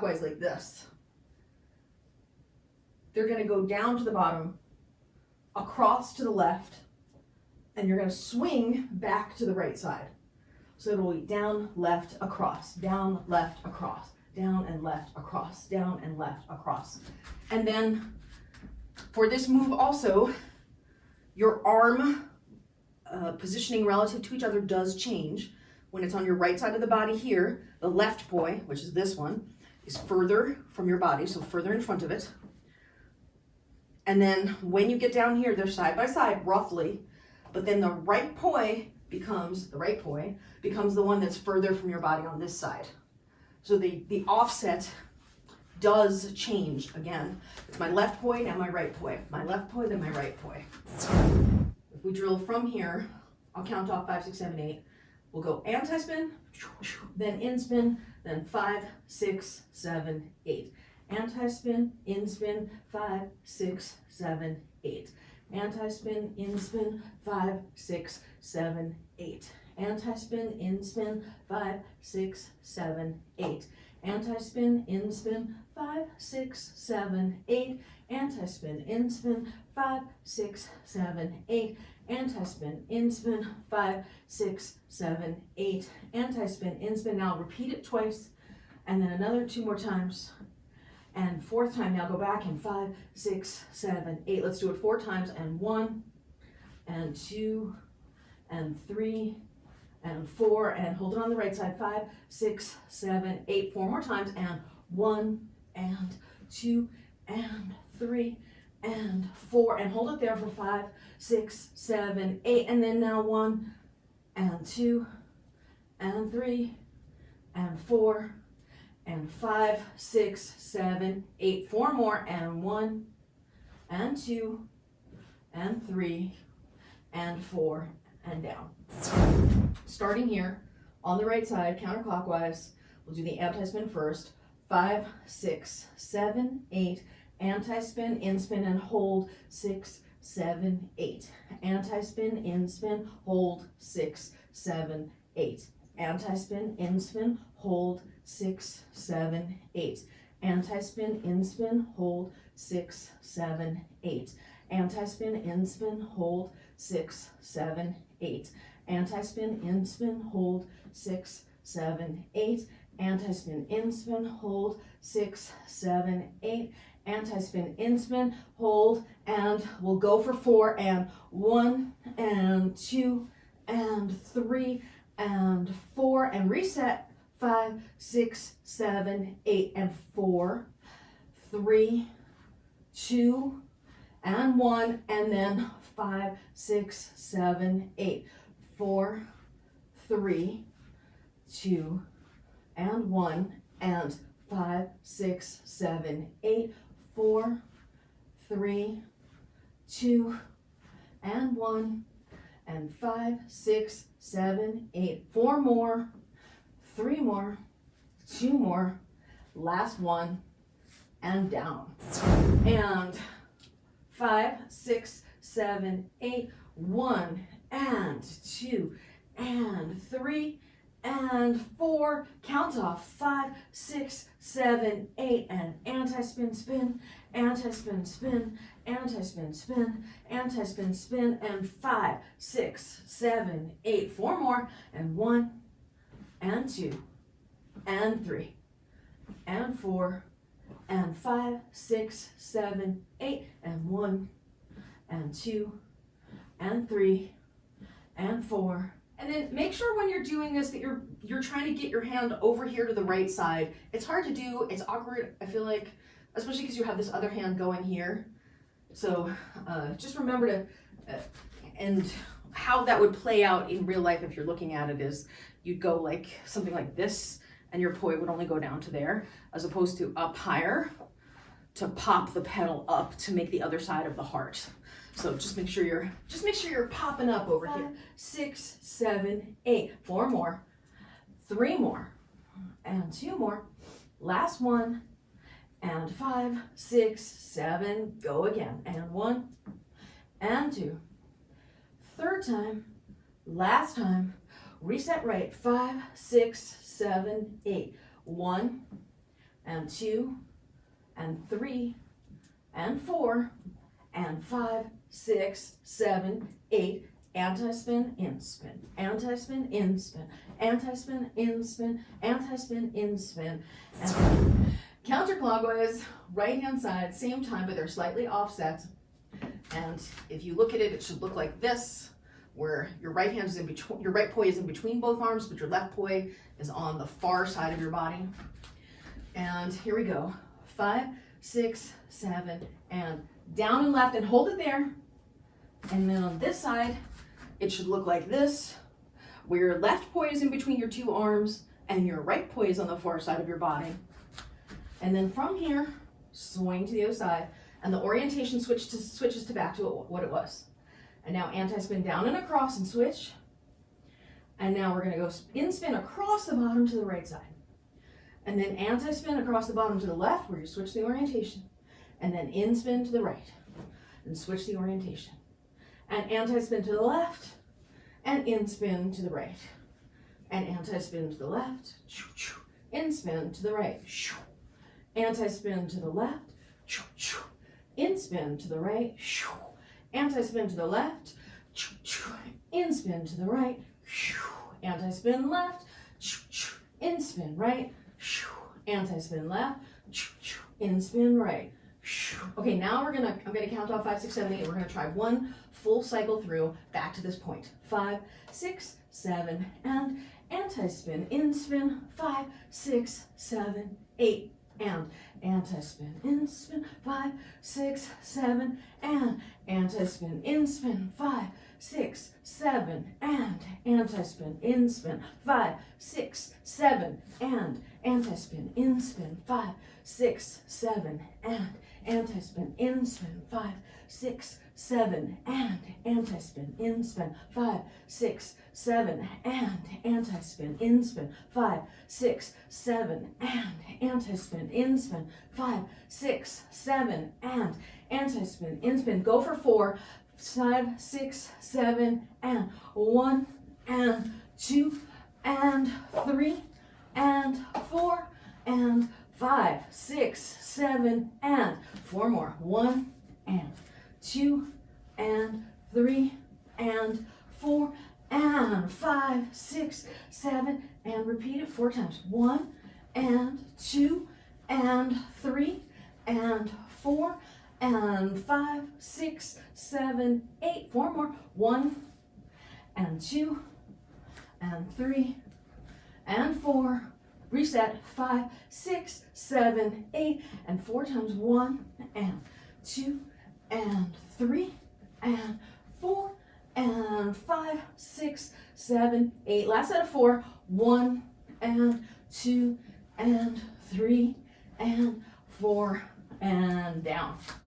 counterclockwise like this. They're going to go down to the bottom, across to the left, and you're going to swing back to the right side. So it'll be down, left, across, down, left, across, down and left, across, down and left, across. And then for this move also, your arm positioning relative to each other does change. When it's on your right side of the body here, the left poi, which is this one, is further from your body, so further in front of it. And then when you get down here, they're side by side, roughly, but then the right poi becomes the one that's further from your body on this side. So the offset does change again. It's my left poi, now my right poi. My left poi, then my right poi. If we drill from here, I'll count off 5, 6, 7, 8. We'll go anti-spin, then in-spin, then 5, 6, 7, 8. Anti-spin, in-spin, 5, 6, 7, 8. Anti-spin, in-spin, 5, 6, 7, 8. Anti-spin, in-spin, 5, 6, 7, 8. Anti-spin, in-spin, 5, 6, 7, 8. Anti-spin, in-spin, 5, 6, 7, 8. Anti-spin, in-spin, 5, 6, 7, 8. Anti-spin, in-spin. Now repeat it twice, and then another 2 more times. And fourth time, now go back and 5, 6, 7, 8. Let's do it 4 times, and 1, and 2, and 3, and 4, and hold it on the right side, 5, 6, 7, 8. 4 more times, and 1, and 2, and 3, and 4, and hold it there for 5, 6, 7, 8, and then now 1, and 2, and 3, and 4, and 5, 6, 7, 8. 4 more, and 1, and 2, and 3, and 4, and down. Starting here on the right side, counterclockwise, we'll do the anti-spin first. 5, 6, 7, 8. Anti-spin, in-spin, and hold 6, 7, 8. Anti-spin, in-spin, hold 6, 7, 8. Anti-spin, in-spin, hold 6, 7, 8. Anti-spin, in-spin, hold 6, 7, 8. Anti-spin, in-spin, hold 6, 7, 8. Anti-spin, in-spin, hold 6, 7, 8. Anti-spin, in-spin, hold 6, 7, 8. Anti-spin, in-spin, hold, and we'll go for 4, and 1, and 2, and 3, and 4, and reset. 5, 6, 7, 8, and 4, 3, 2, and 1, and then 5, 6, 7, 8. 4, 3, 2, and 1, and 5, 6, 7, 8. 4, 3, 2, and 1, and 5, 6, 7, 8. 4 more, 3 more, 2 more, last one, and down. And 5, 6, 7, 8. 1, and 2, and 3, and 4. Count off. 5, 6, 7, 8, and anti-spin, spin, anti-spin, spin, anti-spin, spin, anti-spin, spin, and 5, 6, 7, 8. 4 more, and 1, and 2, and 3, and 4, and 5, 6, 7, 8, and 1, and 2, and 3, and 4. And then make sure when you're doing this that you're trying to get your hand over here to the right side. It's hard to do, it's awkward, I feel like, especially because you have this other hand going here. So just remember to, and how that would play out in real life if you're looking at it is you'd go like something like this, and your poi would only go down to there, as opposed to up higher to pop the pedal up to make the other side of the heart. So just make sure you're popping up over 5, here. 6, 7, 8. 4 more, 3 more, and 2 more. Last one, and 5, 6, 7. Go again, and 1, and 2. Third time, last time. Reset right. 5, 6, 7, 8. 1, and 2, and 3, and 4, and 5, 6, 7, 8, anti-spin, in spin, anti-spin, in spin, anti-spin, in spin, anti-spin, in spin, and counterclockwise, right hand side, same time, but they're slightly offset. And if you look at it, it should look like this, where your right hand is in between, your right poi is in between both arms, but your left poi is on the far side of your body. And here we go. 5, 6, 7, and down and left, and hold it there. And then on this side, it should look like this, where your left poi is in between your two arms, and your right poi is on the far side of your body. And then from here, swing to the other side, and the orientation switches to back to what it was. And now anti-spin down and across and switch. And now we're gonna go in spin across the bottom to the right side. And then anti-spin across the bottom to the left, where you switch the orientation. And then in spin to the right, and switch the orientation. And anti-spin to the left, and in spin to the right. And anti-spin to the left, in spin to the right. Anti-spin to the left, in spin to the right, anti-spin to the left, in spin to the right, anti-spin left, in spin right, anti-spin left, in spin right. Okay, now I'm gonna count off 5, 6, 7, 8. We're gonna try one full cycle through back to this point. 5, 6, 7, and anti-spin, in spin, 5, 6, 7, 8. And anti-spin, in spin, 5, 6, 7, and anti-spin, in spin, 5, 6, 7, and anti-spin, in spin, 5, 6, 7, and anti-spin, in spin, 5, 6, 7, and anti-spin, in spin, 5, 6, 7, and anti-spin, in spin, 5, 6, 7, and anti-spin, in spin, 5, 6, 7, and anti-spin, in spin, 5, 6, 7, and anti-spin, in spin. Go for 4, 5, 6, 7, and 1, and 2, and 3, and 4, and 5, 6, 7, and 4 more. 1, and 2, and 3, and 4, and 5, 6, 7, and repeat it 4 times. 1, and 2, and 3, and 4, and 5, 6, 7, 8. 4 more. 1, and 2, and 3, and 4. Reset. 5, 6, 7, 8, and 4 times. 1, and 2, and 3, and 4, and 5, 6, 7, 8. Last set of 4. 1, and 2, and 3, and 4, and down.